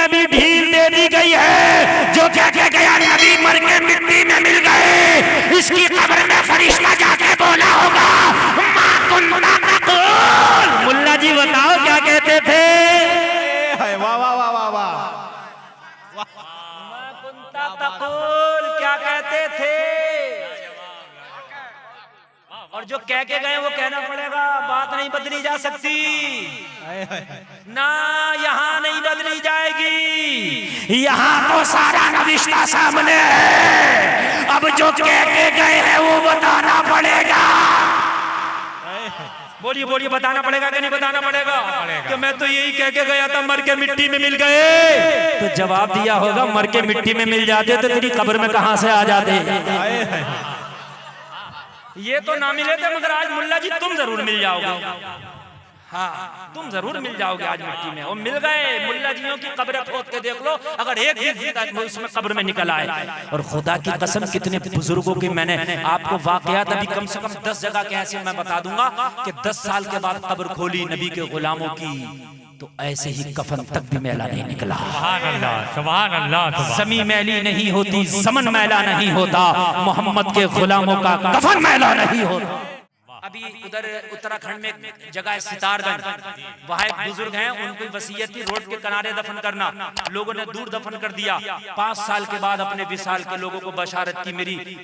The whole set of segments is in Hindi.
में भी ढील दे दी गई है। जो क्या क्या गया नबी मर के मिट्टी में मिल गए, इसकी कब्र में फरिश्ता जाके बोला होगा मा कुन्ता तक़ूल। मुल्ला जी बताओ क्या कहते थे? वाह वाह वाह वाह वाह, मा कुन्ता तक़ूल क्या कहते थे? और जो कह के गए वो कहना पड़ेगा, बात नहीं बदली जा सकती ना, यहाँ नहीं बदली जाएगी, यहाँ तो सारा नविश्ता सामने है। अब जो कह के गए हैं वो बताना पड़ेगा। बोलिए बोलिए, बताना पड़ेगा कि नहीं बताना पड़ेगा? कि मैं तो यही कह के गया था मर के मिट्टी में मिल गए। तो जवाब दिया होगा मर के मिट्टी में मिल जाते तो तेरी कब्र में कहां से आ जाते। ये तो ना मिले थे, मगर आज मुल्ला जी तुम जरूर मिल जाओगे। हाँ, तुम जरूर मिल जाओगे आज मिट्टी में। वो मिल गए। मुल्ला जियों की कब्र खोद के देख लो, अगर एक भी जिंदा उसमें कब्र में निकल आए। और खुदा की कसम कितने बुजुर्गों की मैंने आपको वाकयात अभी कम से कम 10 जगह के ऐसे मैं बता दूंगा कि 10 साल के बाद कब्र खोली नबी के गुलामों की, तो ऐसे ही कफन तक भी मैला नहीं निकला। सुभान अल्लाह, सुभान अल्लाह। ज़मीं मैली नहीं होती, ज़मन मैला नहीं होता, मोहम्मद के गुलामों का कफन मैला नहीं होता। अभी उधर उत्तराखंड में एक जगह है सितारगंज, वहाँ एक बुजुर्ग हैं, उनकी वसीयत थी रोड के किनारे दफन करना। लोगों ने दूर दफन कर दिया। 5 साल के बाद अपने विसाल के लोगों को बशारत की,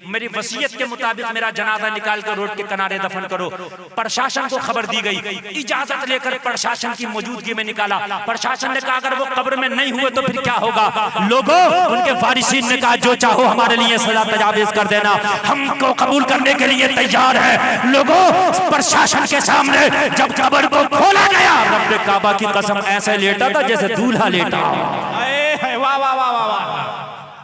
मेरी वसीयत के मुताबिक मेरा जनाजा निकाल कर रोड के किनारे दफन करो। प्रशासन को खबर दी गई, इजाजत लेकर प्रशासन की मौजूदगी में निकाला। प्रशासन ने कहा अगर वो कब्र में नहीं हुए तो फिर क्या होगा? लोगों, उनके वारिसीन ने कहा जो चाहो हमारे लिए सजा तजावीज कर देना, हमको कबूल करने के लिए तैयार है। लोगों, प्रशासन के सामने जब कब्र को खोला गया, रब्बे काबा की कसम ऐसे लेटा था जैसे दूल्हा लेटा। वाह वाह वाह वाह वाह,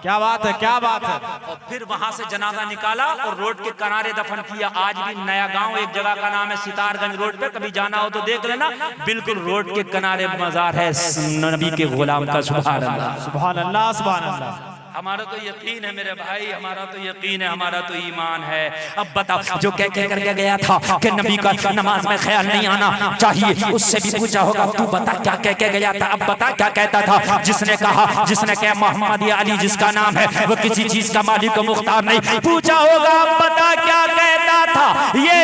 क्या बात है, क्या बात है। और फिर वहां से जनाजा निकाला और रोड के किनारे दफन किया। आज भी नया गांव एक जगह का नाम है सितारगंज रोड पे, कभी जाना हो तो देख लेना, बिल्कुल रोड के किनारे मजार है नबी के गुलाम का। सुभान अल्लाह, सुभान अल्लाह, सुभान अल्लाह। हमारा तो यकीन है मेरे भाई, हमारा तो यकीन है, हमारा तो ईमान है। अब बताओ जो कह करके गया था कि नबी का नमाज में ख्याल नहीं आना चाहिए, उससे भी पूछा होगा तू बता क्या कह के गया था। अब बता क्या कहता था? जिसने कहा मोहम्मद अली जिसका नाम है वो किसी चीज का मालिक मुख्तार नहीं। पूछा होगा अब बता क्या कहता था? ये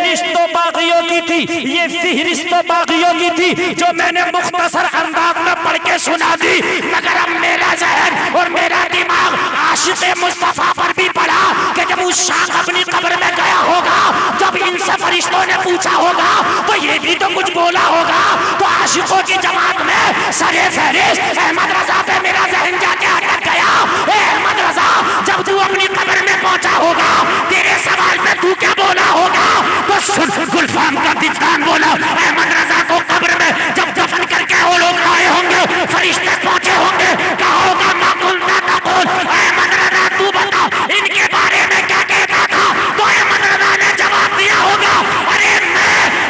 लिस्ट तो बागियों की थी, ये फहरिस्त तो बागियों की थी जो मैंने मुख्तसर अंदाज में पढ़ के सुना दी, मगर अब मेरा जहन और मेरा दिमाग आशिक़े मुस्तफा पर भी पड़ा कि जब उस शाख अपनी कब्र में गया होगा, जब इनसे फरिश्तों ने पूछा होगा तो ये भी तो कुछ बोला होगा। तो आशिकों की जमात में सरे फहरिस्त अहमद रजा पे मेरा जहन जाके अटक गया। अहमद रजा, जब तू अपनी कब्र में पहुंचा होगा, तेरे सवाल पे तू क्या बोला होगा? तो सुन, गुलफाम का विद्वान बोला अहमद रजा को कब्र में जब दफन करके वो लोग आए होंगे, फरिश्ते पहुंचे होंगे, कहा होगा अहमद रजा तू बता इनके बारे में क्या कहता था? तो अहमद रजा ने जवाब दिया होगा अरे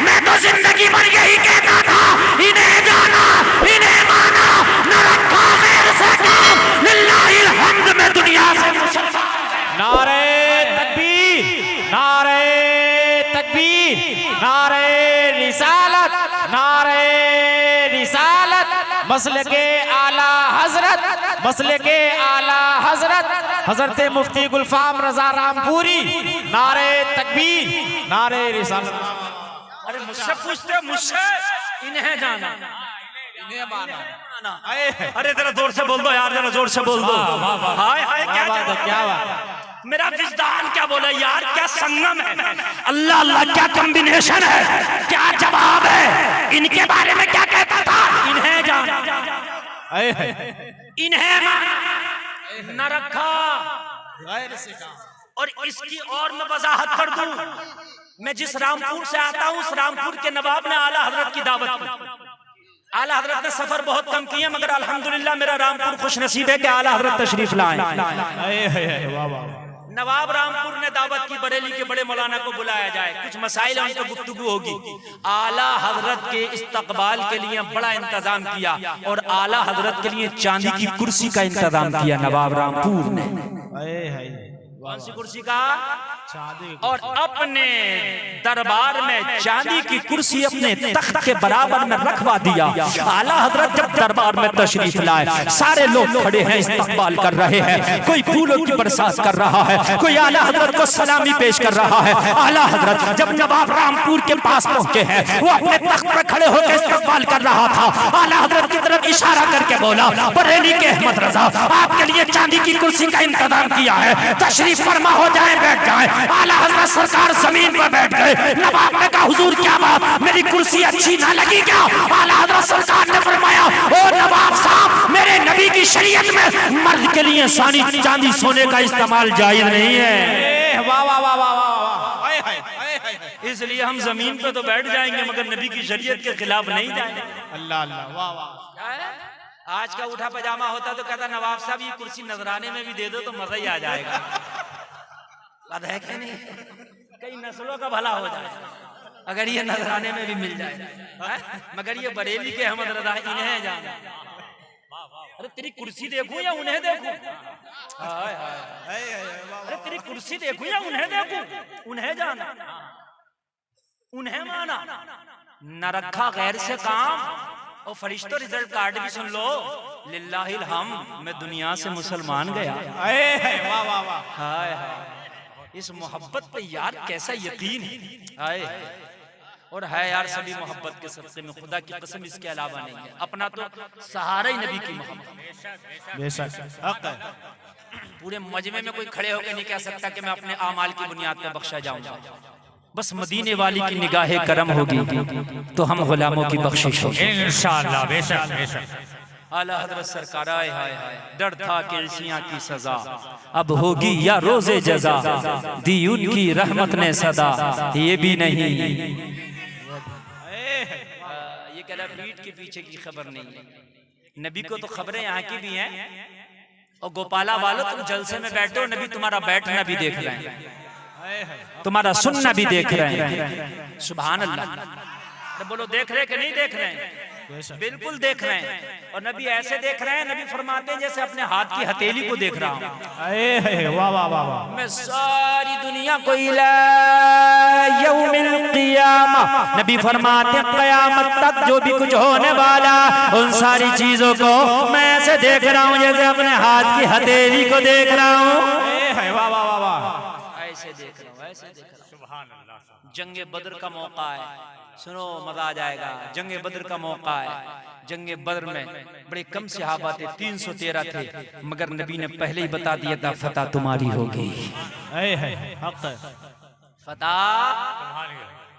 मैं तो जिंदगी भर यही कहता था, इन्हें जाना इन्हें माना, न रखा गैर से काम, लिल्लाहिल हम्द में दुनिया से। नारे तकबीर, नारे तकबीर, नारे रिसालत, नारे रिसालत, मसले के आला हजरत, मसले के आला हजरत हजरत मुफ्ती गुलफाम रजा रामपुरी। नारे तकबीर, नारे रिसालत। अरे मुझसे पूछते, मुझसे इन्हें जाना इन्हें माना। अरे जरा जोर से बोल दो यार, जरा जोर से बोल दो। हाय हाय क्या बात है, क्या बात है। मेरा विजदान क्या बोला यार, क्या संगम है, अल्लाह अल्लाह क्या कॉम्बिनेशन है, क्या जवाब है। इनके बारे में क्या कहता था? इन्हें जाना इन्हें न रखा और इसकी और मैं वजाहत कर दूं, मैं जिस रामपुर से आता हूं उस रामपुर के नवाब ने आला हजरत की दावत की। आला हजरत ने सफर बहुत कम किए, मगर अल्हम्दुलिल्लाह मेरा रामपुर खुशनसीब है कि आला हजरत तशरीफ लाए। नवाब रामपुर ने दावत की बरेली के बड़े मौलाना को बुलाया जाए, कुछ मसाइल उन पर गुफ्तगू होगी। आला हजरत के इस्तकबाल के लिए बड़ा इंतजाम किया और आला हजरत के लिए चांदी की कुर्सी का इंतजाम किया नवाब रामपुर ने। कौन सी कुर्सी का? चांदी। और अपने दरबार में चांदी की कुर्सी अपने तख्त के बराबर में रखवा दिया। आला हजरत जब दरबार में तशरीफ लाए, सारे लोग खड़े हैं, इस्तकबाल कर रहे हैं, कोई फूलों की बरसात कर रहा है, कोई आला हजरत को सलामी पेश कर रहा है। आला हजरत जब नवाब रामपुर के पास पहुंचे हैं, वो अपने तख्त पर खड़े होकर इस्तकबाल कर रहा था। आला हजरत की तरफ इशारा करके बोला, बरेली के अहमद रजा, आपके लिए चांदी की कुर्सी का इंतजाम किया है, तशरीफ फरमा, हो जाए, बैठ जाए। आला हजरत सरकार जमीन पर बैठ गए। नवाब ने कहा, हुजूर क्या बात, मेरी कुर्सी अच्छी ना लगी क्या? आला हजरत सरकार ने फरमाया, ओ नवाब साहब, मेरे नबी की शरीयत में मर्द के लिए चांदी सोने का इस्तेमाल जायज नहीं है। वाह वाह वाह वाह वाह। इसलिए हम जमीन पे तो बैठ जाएंगे मगर नबी की शरीयत के खिलाफ नहीं जाएंगे। अल्लाह अल्लाह, वाह वाह। आज का उठा पजामा होता तो कहता, नवाब साहब ये कुर्सी नजराने में भी दे दो तो मजा ही आ जाएगा। बात है कि नहीं? कई नस्लों का भला हो जाए अगर ये नजराने में भी मिल जाए। मगर ये बरेली के अहमद रजा, इन्हें जाना। अरे तेरी कुर्सी देखूं या उन्हें देखूं? अरे तेरी कुर्सी देखूं या उन्हें देखूं? उन्हें जाना, उन्हें माना, न रखा गैर से काम। और फरिश्तों रिजल्ट कार्ड भी सुन लो, लिल्लाहिल हम्द, मैं दुनिया से मुसलमान गया। वाह वाह वाह। हाय हाय, इस मोहब्बत पे यार कैसा यकीन है। और है यार सभी मोहब्बत के सबसे में, खुदा की कसम इसके अलावा नहीं है। अपना तो सहारा ही नबी की मोहब्बत। बेशक हक है। पूरे मजमे में कोई खड़े होकर नहीं कह सकता कि मैं अपने आमाल की बुनियाद पर बख्शा जाऊंगा। बस मदीने वाली की निगाहे करम होगी तो हम गुलामों की बख्शिश होगी इंशाअल्लाह। बेशक बेशक। आला हजरत सरकार, आए हाय हाय, डर था कि इसियां की सजा अब होगी या रोजे जजा, दी उनकी रहमत ने सदा, ये भी नहीं। ये कह रहा पीठ के पीछे की खबर नहीं है। नबी को तो खबरें यहाँ की भी हैं। और गोपाला वालों, तुम जलसे में बैठे हो, नबी तुम्हारा बैठना भी देख रहे हैं, तुम्हारा सुनना भी देख रहे हैं। सुभान अल्लाह। बोलो देख रहे कि नहीं देख रहे हैं? बिल्कुल देख रहे हैं। और नबी ऐसे देख रहे हैं, नबी फरमाते हैं जैसे अपने हाथ की हथेली को देख रहा हूं। वाह वाह वाह वाह। मैं सारी दुनिया को इला यौमिल क़ियामा, नबी फरमाते हैं क़यामत तक जो भी कुछ होने वाला, उन सारी चीजों को मैं ऐसे देख रहा हूं जैसे अपने हाथ की हथेली को देख रहा हूं। वाह वाह वाह वाह। ऐसे देख रहा हूं, ऐसे देख रहा हूं। जंगे बद्र का मौका है, सुनो मजा आ जाएगा। जंगे बद्र का मौका है। जंगे बद्र में बड़े कम सहाबा थे, 313 थे, मगर नबी ने पहले ही बता दिया था फतह तुम्हारी होगी। फतह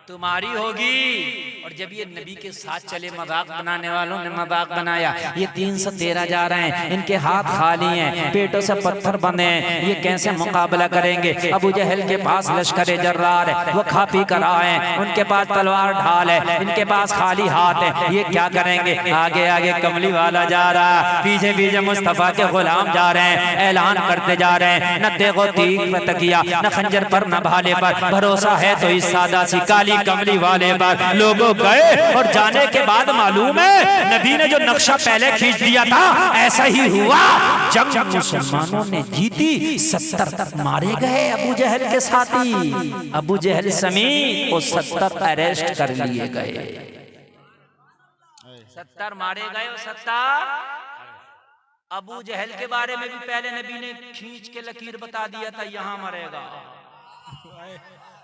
तुम्हारी होगी। और जब ये नबी के साथ चले, मजाक बनाने वालों ने मजाक बनाया, ये 313 जा रहे हैं, इनके हाथ खाली हैं, पेटों से पत्थर बंधे हैं, ये कैसे मुकाबला करेंगे? अबू जहल के पास लश्कर जर्रार है, वो खा पी कर आए हैं, उनके पास तलवार ढाल है, इनके पास खाली हाथ है, ये क्या करेंगे? आगे आगे कमली वाला जा रहा है, पीछे पीछे मुस्तफा के गुलाम जा रहे हैं, ऐलान करते जा रहे हैं, न तेगो तीग पे तकिया, न खंजर पर, न भाले पर, भरोसा है तो इस सादा सी काली कमली वाले पर। लोगों गए और जाने के बाद मालूम है नबी ने जो नक्शा पहले खींच दिया था ऐसा ही हुआ। जब मुसलमानों ने जीती, 70 तक मारे गए अबू जहल के साथी, अबू जहल समेत वो 70 अरेस्ट कर लिए गए। 70 मारे गए और 70 अबू जहल के बारे में भी पहले नबी ने खींच के लकीर बता दिया था, यहां मरेगा।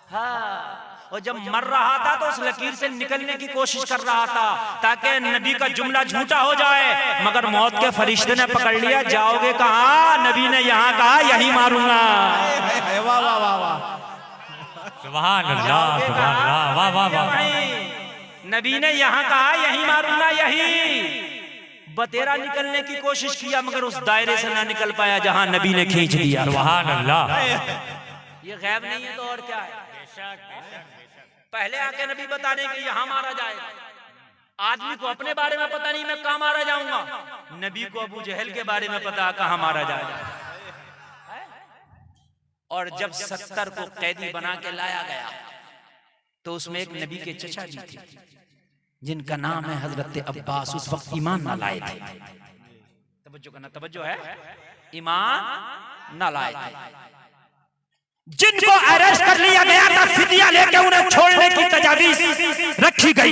हाँ, और जब मर रहा था तो उस लकीर से निकलने की कोशिश कर रहा था ताकि नबी का जुमला झूठा हो जाए, मगर मौत के फरिश्ते ने पकड़ लिया। जाओगे कहाँ? नबी ने यहाँ कहा यही मारूंगा। वाह वाह वाह वाह। सुभान अल्लाह, सुभान अल्लाह, वाह वाह वाह। नबी ने यहाँ कहा यही मारूंगा, यही बतेरा निकलने की कोशिश किया, मगर उस दायरे से ना निकल पाया जहाँ नबी ने खींच दिया। सुभान अल्लाह। ये गैब नहीं है तो और क्या है? पहले आके नबी बता दें कि यहाँ मारा जाएगा। आदमी को अपने बारे में पता नहीं मैं कहाँ मारा जाऊंगा, नबी को अबू जहल के बारे में पता कहाँ मारा जाएगा। और जब 70 को कैदी बना के लाया गया तो उसमें एक नबी के चचा जी थे जिनका नाम है हजरत अब्बास। उस वक्त ईमान ना लाए थे। तवज्जो करना, तवज्जो है, ईमान ना लाए थे। जिनको अरेस्ट कर लिया गया था फिदिया लेके उन्हें छोड़ने की तजावीज रखी गई।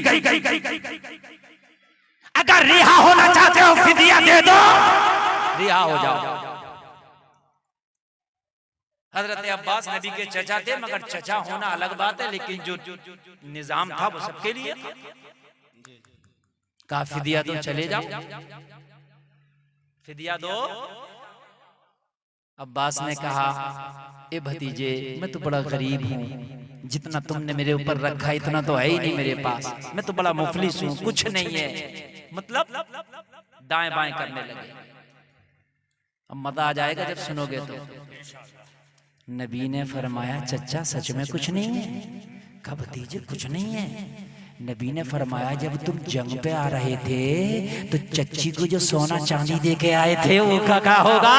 अगर रिहा होना चाहते हो फिदिया दे दो, रिहा हो जाओ। हजरत अब्बास नबी के चचा थे, मगर चचा होना अलग बात है, लेकिन जो निजाम था वो सबके लिए था। कहा फिदिया दो, चले जाओ, फिदिया दो। अब्बास ने कहा, ए भतीजे, मैं तो बड़ा गरीब हूँ, जितना तुमने मेरे ऊपर रखा इतना तो है ही नहीं मेरे पास, मैं तो बड़ा मुफलिस हूँ, कुछ नहीं है। मतलब दाएं बाएं करने लगे। अब मजा आ जाएगा जब सुनोगे तो। नबी ने फरमाया, चचा सच में कुछ नहीं है? कहा भतीजे कुछ नहीं है। नबी ने फरमाया, जब तुम जंग पे आ रहे थे तो चच्ची को जो सोना चांदी दे के आए थे वो क्या होगा?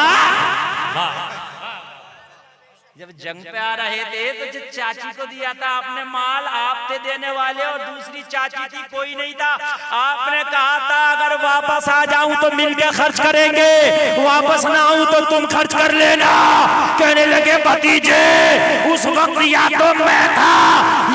जब जंग पे आ रहे थे तो जो चाची को दिया था आपने माल, आप थे देने वाले और दूसरी चाची थी, कोई नहीं था। आपने कहा था अगर वापस आ जाऊं तो मिलके खर्च करेंगे, वापस ना आऊं तो तुम खर्च कर लेना। कहने लगे भतीजे, उस वक्त या तो मैं था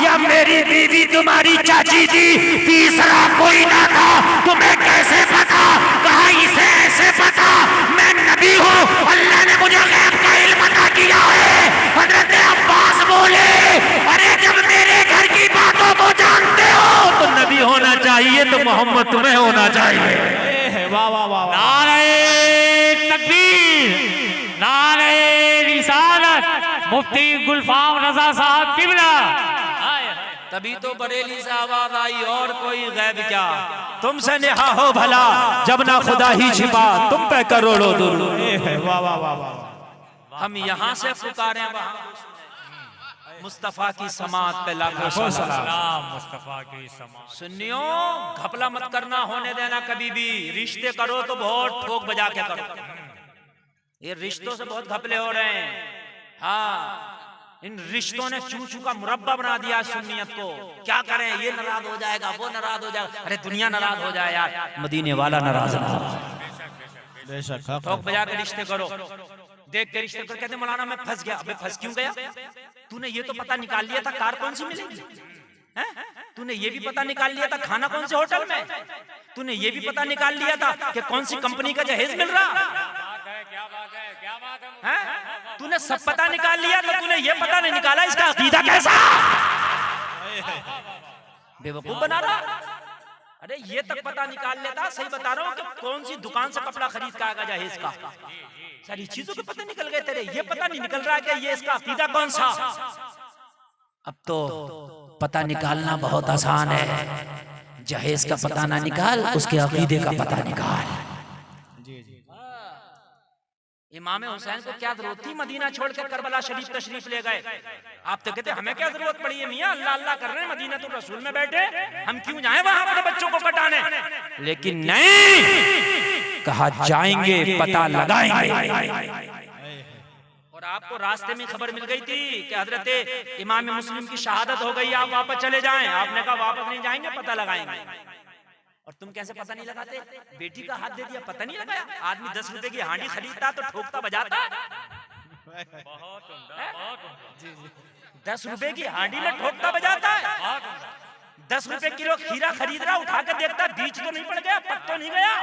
या मेरी बीवी तुम्हारी चाची थी, तीसरा कोई ना था। तुम्हें कैसे पता? कहा इसे ऐसे पता, मैं नबी हूँ, अल्लाह ने मुझे गैब का इल्म अता किया है। हजरत अब्बास बोले, अरे जब मेरे घर की बातों को जानते हो तो नबी होना चाहिए तो मोहम्मद तुम्हें होना चाहिए। वाह वाह वाह। नारे तकबीर, नारे रिसालत, मुफ्ती गुलफाम रजा साहब किबला। तभी तो बरेली से आवाज आई, और कोई गैब क्या, तुमसे नेहा हो भला, जब ना खुदा ही छिपा तुम पे करोड़ों दुरूद। वाह वाह वाह वाह। हम यहाँ से पुकारे वहाँ मुस्तफा की समात पे लाखों सलाम। मुस्तफा की समात। सुन्नियों, घपला मत करना, होने देना कभी भी। रिश्ते करो तो बहुत ठोक बजा के करो। ये रिश्तों से बहुत घपले हो रहे हैं। हाँ, इन रिश्तों ने चू चू का मुरब्बा बना दिया सुन्नियत को। क्या करें, ये नाराज हो जाएगा, वो नाराज हो जाएगा। अरे दुनिया नाराज हो जाए यार, मदीने वाला नाराज ना हो। बेशक ठोक बजा के रिश्ते करो। देख के रिश्ते कर, कहते मौलाना मैं फंस गया। अबे फंस क्यों गया? तूने ये तो पता निकाल लिया था कार कौन सी मिलेगी, हैं? तूने ये भी पता निकाल लिया था खाना कौन से होटल में, तूने ये भी पता निकाल लिया था कि कौन सी कंपनी का जहेज मिल रहा है? तूने सब पता निकाल लिया, तो तूने ये पता नहीं निकाला इसका अकीदा कैसा? बेवकूफ बना रहा। अरे ये तक पता निकाल लेता, सही बता रहा हूँ, कि कौन सी दुकान से कपड़ा खरीद के आएगा जहेज का। सारी चीजों के पता निकल गए तेरे, ये पता नहीं निकल रहा है कि ये इसका अकीदा कौन सा। अब तो पता निकालना बहुत आसान है। जहेज का पता ना निकाल, उसके अकीदे का पता निकाल। इमाम हुसैन को क्या जरूरत थी मदीना छोड़कर करबला शरीफ तशरीफ ले गए? आप तो कहते हमें क्या जरूरत पड़ी है मियां, अल्लाह अल्लाह कर रहे हैं, मदीना तो रसूल में बैठे, हम क्यों जाएं वहां अपने बच्चों को कटाने? लेकिन नहीं, कहा जाएंगे, पता लगाएंगे। और आपको रास्ते में खबर मिल गई थी कि हजरत इमाम मुस्लिम की शहादत हो गई, आप वापस चले जाएं। आपने कहा वापस नहीं जाएंगे, पता लगाएंगे। और तुम कैसे पता नहीं लगाते? बेटी का हाथ दे दिया, पता नहीं लगाया। आदमी 10 रुपए की हांडी खरीदता तो ठोकता बजाता। 10 रुपए की हांडी में ठोकता बजाता है। 10 रुपए किलो खीरा खरीद रहा, उठा कर देखता बीज तो नहीं पड़ गया, पक तो नहीं गया।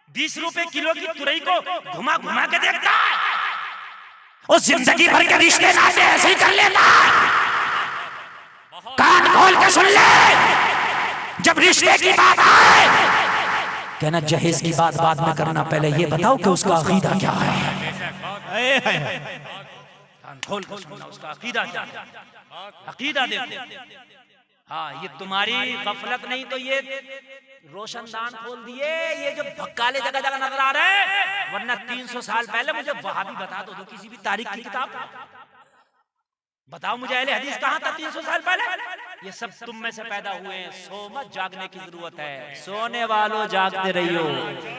20 रुपए किलो की तुरई को घुमा घुमा के देखता है। उस जिंदगी भर के रिश्ते नाते ऐसे ही कर लेता। कान खोल के सुन ले, जब रिश्ते की बात आए, कहना जहेज की बात बाद में करना, पहले ये बताओ कि उसका अकीदा क्या है। कान खोल के सुनना, उसका अकीदा क्या है, अकीदा देखो। हाँ, ये तुम्हारी गफलत नहीं तो ये रोशनदान खोल दिए, ये जो भक्काले जगह जगह नजर आ रहे हैं। वरना 300 साल पहले मुझे वहां भी बता दो किसी भी तारीख की किताब बताओ मुझे, अहले हदीस कहाँ था 300 साल पहले? ये सब तुम में से पैदा हुए हैं। सो मत, जागने की जरूरत है। सोने वालों जागते रहियो,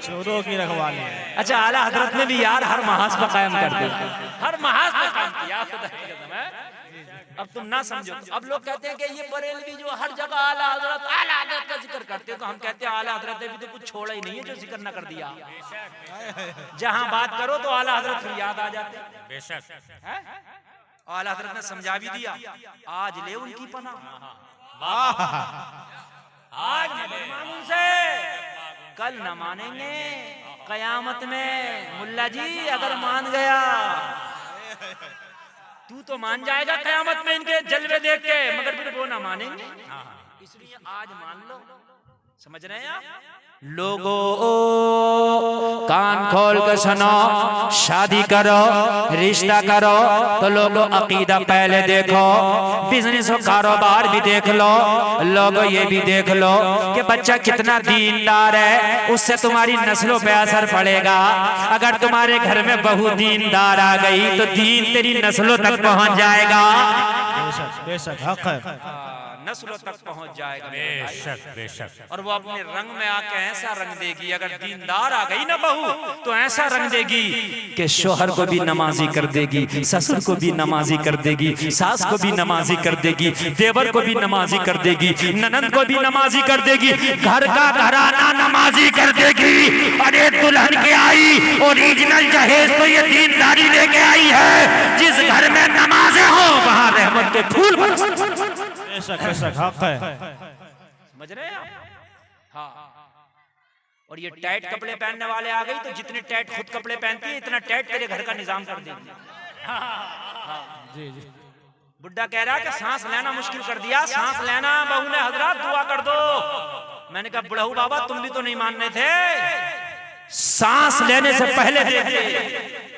चोरों की रखवाली। अच्छा, आला हजरत ने भी यार हर महाज पर कायम कर दिया, हर महाज पर कायम किया। खुदा की कसम है, अब तुम ना समझो। अब लोग कहते हैं कि ये बरेलवी जो हर जगह आला हजरत का जिक्र करते हैं, तो हम कहते हैं आला हजरत ने भी तो कुछ छोड़ा ही नहीं है जो जिक्र ना कर दिया। जहां बात करो तो आला हजरत फिर याद आ जाते हैं। आला हज़रत ने समझा भी दिया, आज ले उनकी पनाह, आज मान उनसे, कल न मानेंगे कयामत में। मुल्ला जी अगर मान गया तू तो मान जाएगा कयामत में इनके जलवे देख के, मगर फिर वो ना मानेंगे, इसलिए आज मान लो। समझ रहे हैं आप? लोगों कान खोल कर सुनो, शादी करो, रिश्ता करो तो लोगों अकीदा पहले देखो, बिजनेस और कारोबार भी देख लो, लोगों ये भी देख लो कि बच्चा कितना दीनदार है, उससे तुम्हारी नस्लों पे असर पड़ेगा। अगर तुम्हारे घर में बहू दीनदार आ गई तो दीन तेरी नस्लों तक पहुंच जाएगा। बेशक बेशक हक है, नस्लों तक पहुंच जाएगा। बेशक बेशक। और वो अपने रंग में आके ऐसा रंग देगी, अगर दीनदार आ गई ना बहू तो ऐसा रंग देगी कि शोहर को भी नमाजी कर देगी, ससुर को भी नमाजी कर देगी, सास को भी नमाजी कर देगी, देवर को भी नमाजी कर देगी, ननंद को भी नमाजी कर देगी, घर का घराना नमाजी कर देगी। अरे दुल्हन के आई ओरिजिनल जहेज तो ये दीनदारी लेके आई है। जिस घर में नमाजें हो वहां रहमत के फूल बरसते। बेशक बेशक हक है। समझ रहे हैं आप? हाँ। और ये टाइट कपड़े पहनने वाले आ गई तो जितने टाइट खुद कपड़े पहनती है इतना टाइट तेरे घर का निजाम कर देंगे। जी जी। बुड्ढा कह रहा है कि सांस लेना मुश्किल कर दिया, सांस लेना बहू ने हजरत दुआ कर दो। मैंने कहा बुढ़ऊ बाबा तुम भी तो नहीं मान रहे थे, सांस लेने से पहले देखते।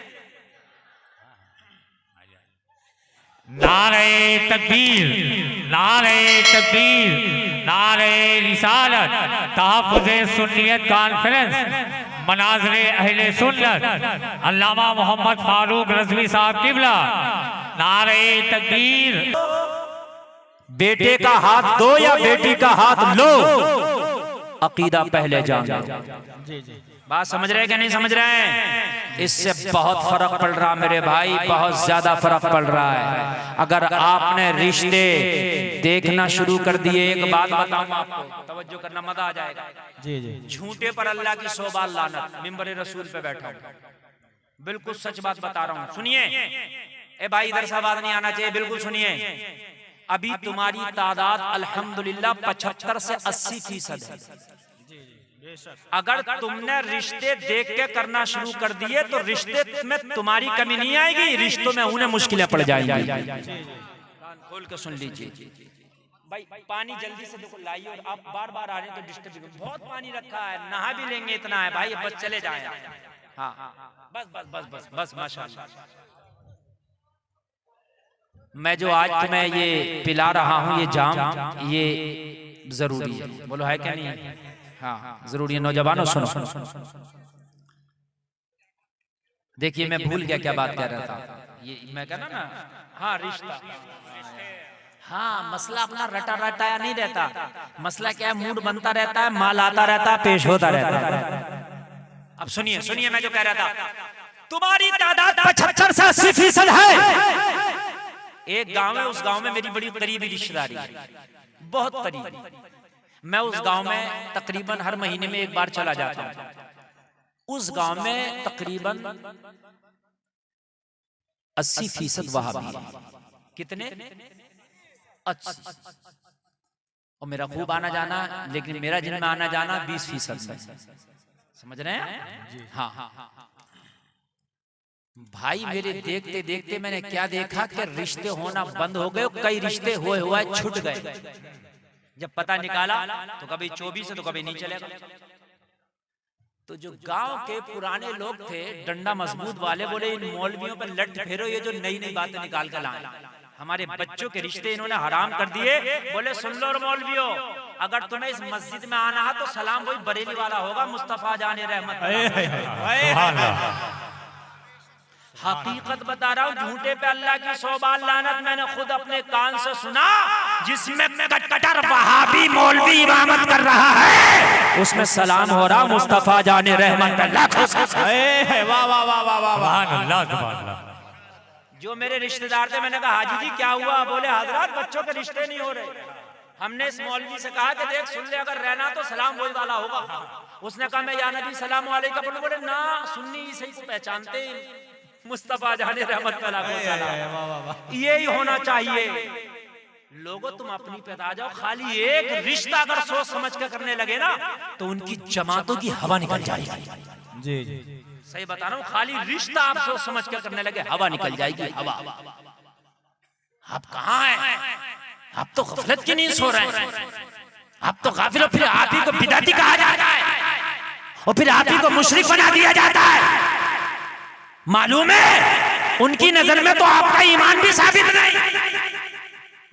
नारे तकबीर, नारे तकबीर, नारे रिसालत, तहफ़्फ़ुज़े सुन्नियत कॉन्फ्रेंस, मनाज़िरे अहले सुन्नत, अल्लामा मोहम्मद फारूक रज़वी साहब किबला। नारे तकबीर। बेटे का हाथ दो या बेटी का हाथ लो, अकीदा पहले जान। जी जी। बात समझ रहे हैं कि नहीं समझ रहे हैं? इससे बहुत फर्क पड़ रहा मेरे भाई, बहुत ज्यादा फर्क पड़ रहा है। अगर आपने रिश्ते देखना शुरू कर दिए, एक बात बताऊं आपको, तवज्जो करना, मजा आ जाएगा। जी जी। झूठे पर अल्लाह की 100 बार लानत। मिंबर रसूल पे बैठा हूं, बिल्कुल सच बात बता रहा हूं, सुनिए। ए भाई इधर से आवाज नहीं आना चाहिए, बिल्कुल सुनिए। अभी तुम्हारी तादाद अल्हम्दुलिल्लाह 75 से 80% है। अगर तुमने रिश्ते देख के करना शुरू कर दिए तो रिश्ते में तुम्हारी कमी नहीं आएगी, रिश्तों में उन्हें मुश्किलें पड़ जाएंगी। कान खोल के सुन लीजिए भाई, पानी जल्दी से देखो लाइए, और आप बार बार आ रहे हैं तो डिस्टर्ब। बहुत पानी रखा है, नहा भी लेंगे, इतना है भाई, बस चले जाए। हाँ बस बस बस बस बस माशाल्लाह। मैं जो आज तुम्हें ये पिला रहा हूँ ये जाम, ये जरूरी है, बोलो है क्या नहीं? हाँ जरूरी है। नौजवानों सुनो, देखिए मैं भूल गया क्या बात कह रहा था। ये मैं कहना ना, हाँ रिश्ता, हाँ मसला अपना रटा रटाया नहीं रहता। मसला क्या है, मूड बनता रहता है, माल आता रहता है, पेश होता रहता है। अब सुनिए सुनिए, मैं जो कह रहा था, तुम्हारी तादाद 75 से 80% है। एक गांव है, उस गांव में मेरी बड़ी करीबी रिश्तेदारी है, बहुत करीबी। मैं उस गांव में तकरीबन हर महीने में एक बार चला जाता हूं। उस गांव में तकरीबन 80% वहाबी है। कितने? 80। और मेरा खूब आना जाना, लेकिन मेरा जिनमें आना जाना 20% है। समझ रहे हैं? हाँ भाई, मेरे देखते देखते मैंने क्या देखा कि रिश्ते होना बंद हो गए, कई रिश्ते हुए हुए छूट गए। जब पता निकाला तो कभी 24 है तो कभी नहीं चलेगा। तो जो गांव के पुराने लोग थे, डंडा मजबूत वाले, बोले इन मौलवियों पर लट फेरो, ये जो नई नई बातें निकाल कर लाए, हमारे बच्चों के रिश्ते इन्होंने हराम कर दिए। बोले सुन लो मौलवियों, अगर तुम्हें इस मस्जिद में आना है तो सलाम वही बरेली वाला होगा, मुस्तफा जाने रहमत। हकीकत बता रहा हूँ, झूठे पे अल्लाह की 100 बार लानत। मैंने खुद अपने कान से सुना, जिसमें कट्टर वहाबी मौलवी इमामत कर रहा है, उसमें सलाम हो रहा मुस्तफा जाने रहमत। वाह वाह वाह वाह वाह। जो मेरे रिश्तेदार थे, मैंने कहा हाजी जी क्या हुआ? बोले हजरत बच्चों के रिश्ते नहीं हो रहे। हमने इस मौलवी से कहा कि देख सुन ले, अगर रहना तो सलाम वही वाला होगा। उसने कहा मैं या नबी सलाम वालेकुम। बोले ना, सुन्नी सही को पहचानते मुस्तफा जाने रहमत को सलाम। यही होना चाहिए। लोगों तुम अपनी पे आ जाओ, खाली एक रिश्ता अगर सोच समझ के करने लगे ना तो उनकी जमातों की हवा निकल जाएगी। जी जी सही बता रहा हूँ, खाली रिश्ता आप सोच समझ के करने लगे हवा निकल जाएगी। हवा आप कहाँ हैं? आप तो गफलत की नींद सो रहे हैं। आप तो गाफिल हो, फिर आप ही को बिदअती कहा जाता है और फिर आप ही को मुशरिक बना दिया जाता है। मालूम है उनकी नजर में तो आपका ईमान भी साबित नहीं।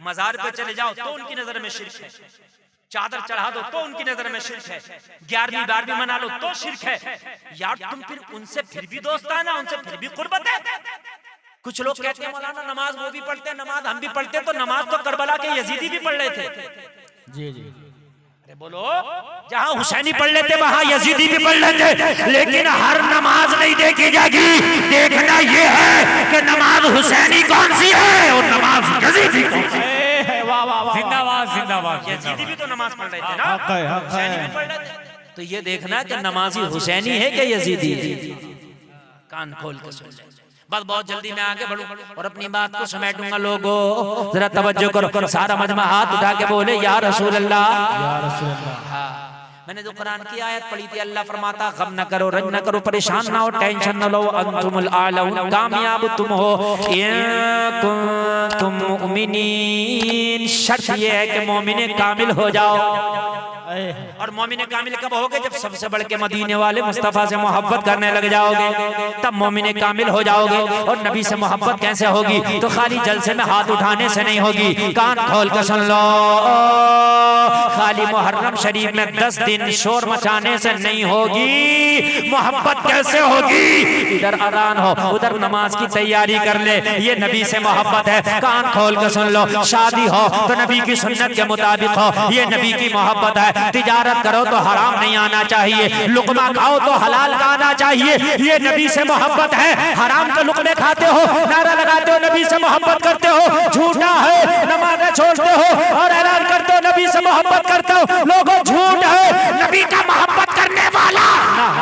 मजार पे चले जाओ तो उनकी नजर में शिर्क है, चादर चढ़ा दो तो उनकी नजर में शिर्क है, 11वीं 12वीं मना लो तो शिर्क है। यार तुम फिर उनसे फिर भी दोस्ताना, उनसे फिर भी कुर्बत है। कुछ लोग कहते हैं मौलाना नमाज वो भी पढ़ते हैं, नमाज हम भी पढ़ते हैं, तो नमाज तो करबला के यजीदी भी पढ़ रहे थे। जी जी अरे बोलो, जहां हुसैनी पढ़ लेते वहां यजीदी भी पढ़ लेते, लेकिन हर नमाज नहीं देखी जाएगी। देखना ये है कि नमाज हुसैनी कौन सी है और नमाज यजीदी कौन सी है। वाह वाह वाह, जिंदाबाद जिंदाबाद। यजीदी भी तो नमाज पढ़ रहे थे ना, हक है, हक हुसैनी है। भी पढ़ रहे थे। तो ये देखना कि नमाजी हुसैनी है कि यजीदी। कान खोल के सुन ले। बस बहुत जल्दी मैं आगे बढ़ूं और अपनी बात को समेटूंगा। लोगों जरा तवज्जो करो। सारा मजमा हाथ उठा के बोले या रसूल अल्लाह, या रसूल अल्लाह। मैंने जो कुरान की आयत पढ़ी थी, अल्लाह फरमाता गम न करो, रंज न करो, परेशान ना हो, टेंशन न लो, अंतुमुल आलऊन, कामयाब तुम हो इन कुंतुम मुमिनीन। शर्त ये है कि मोमिने कामिल हो जाओ। और मोमिने कामिल कब होगे? जब सबसे बढ़ के मदीने वाले मुस्तफा से मोहब्बत करने लग जाओगे, तब मोमिने कामिल हो जाओगे। और नबी से मोहब्बत कैसे होगी? तो खाली जलसे में हाथ उठाने से नहीं होगी। कान खोल कर सुन लो, खाली मुहर्रम शरीफ में 10 दिन शोर मचाने से नहीं होगी। मोहब्बत कैसे होगी? इधर अजान हो, उधर नमाज की तैयारी कर ले, ये नबी से मोहब्बत है। कान खोल कर सुन लो, शादी हो तो नबी की सुन्नत के मुताबिक हो, ये नबी की मोहब्बत है। तिजारत करो तो हराम नहीं आना चाहिए, लुकमा खाओ तो हलाल का आना चाहिए, ये नबी से मोहब्बत है। हराम के लुकमे खाते हो, नारा लगाते हो नबी से मोहब्बत करते हो, झूठा है। नमाज़ें छोड़ते हो और ऐलान करते हो नबी से मोहब्बत करते हो, लोगों झूठ है। नबी का मोहब्बत करने वाला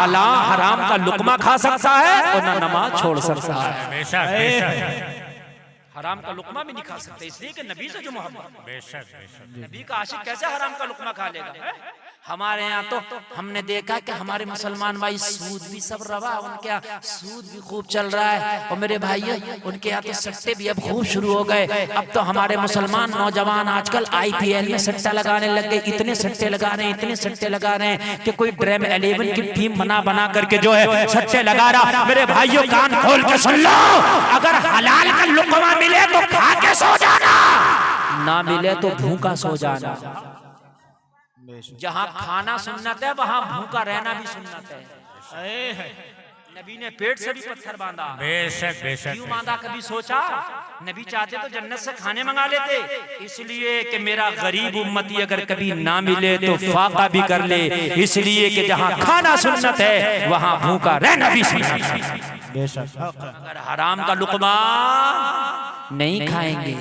ना हराम का लुकमा खा सकता है और ना नमाज छोड़ सकता है। बेशक बेशक। हराम का लुकमा भी नहीं खा सकते, इसलिए कि नबी से जो मोहब्बत। बेशक बेशक। नबी का आशिक कैसे हराम का लुकमा खा लेगा? हमारे यहाँ तो हमने देखा कि हमारे मुसलमान भाई सूद भी सब रवा, उनके यहाँ सूद भी खूब चल रहा है। और मेरे भाइयों उनके यहाँ तो सट्टे भी अब खूब शुरू हो गए। अब तो हमारे मुसलमान नौजवान आजकल IPL में सट्टा लगाने लग गए। इतने सट्टे लगा रहे हैं, इतने सट्टे लगा रहे हैं कि कोई ड्रीम 11 की टीम बना करके जो है सट्टे लगा रहा। मेरे भाइयों कान खोल के सुन लो, अगर हलाल का लुकमा मिले तो खा के सो जाना, ना मिले तो भूखा सो जाना। जहाँ खाना सुन्नत है वहाँ भूखा रहना भी सुन्नत है। नबी ने पेट से भी पत्थर बांधा। बेशक बेशक। क्यों बांधा? कभी सोचा? नबी चाहते तो जन्नत से खाने मंगा लेते, इसलिए कि मेरा गरीब उम्मती अगर कभी ना मिले तो फाका भी कर ले, इसलिए कि जहाँ खाना सुन्नत है वहाँ भूखा रहना भी सुन्नत है। बेशक। अगर हराम का लुकमा नहीं खाएंगे,